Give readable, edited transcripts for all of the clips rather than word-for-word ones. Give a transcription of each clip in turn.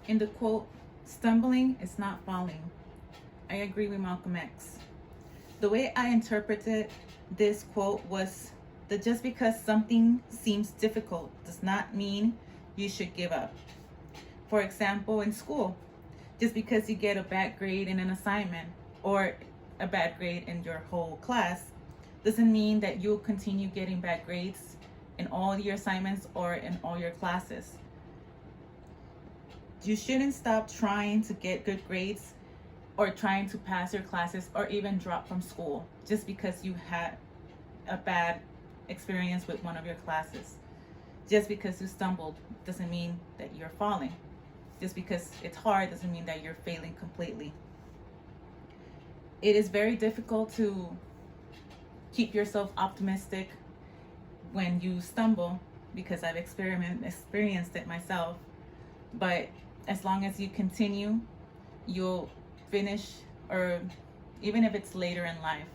In the quote, stumbling is not falling, I agree with Malcolm X. The way I interpreted this quote was that just because something seems difficult does not mean you should give up. For example, in school, just because you get a bad grade in an assignment or a bad grade in your whole class doesn't mean that you'll continue getting bad grades in all your assignments or in all your classes. You shouldn't stop trying to get good grades or trying to pass your classes or even drop from school just because you had a bad experience with one of your classes. Just because you stumbled doesn't mean that you're falling. Just because it's hard doesn't mean that you're failing completely. It is very difficult to keep yourself optimistic when you stumble because I've experienced it myself. But as long as you continue, you'll finish, or even if it's later in life,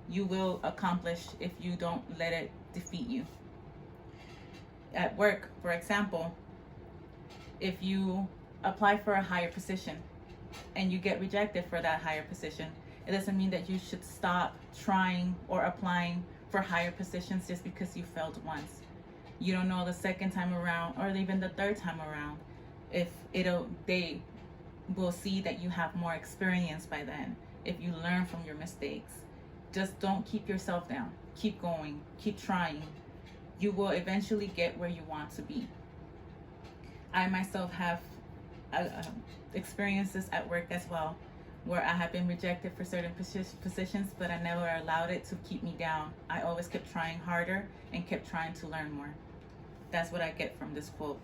you will accomplish if you don't let it defeat you. At work, for example, if you apply for a higher position and you get rejected for that higher position, it doesn't mean that you should stop trying or applying for higher positions just because you failed once. You don't know the second time around or even the third time around if they will see that you have more experience by then, if you learn from your mistakes. Just don't keep yourself down. Keep going, keep trying. You will eventually get where you want to be. I myself have experiences at work as well where I have been rejected for certain positions, but I never allowed it to keep me down. I always kept trying harder and kept trying to learn more. That's what I get from this quote.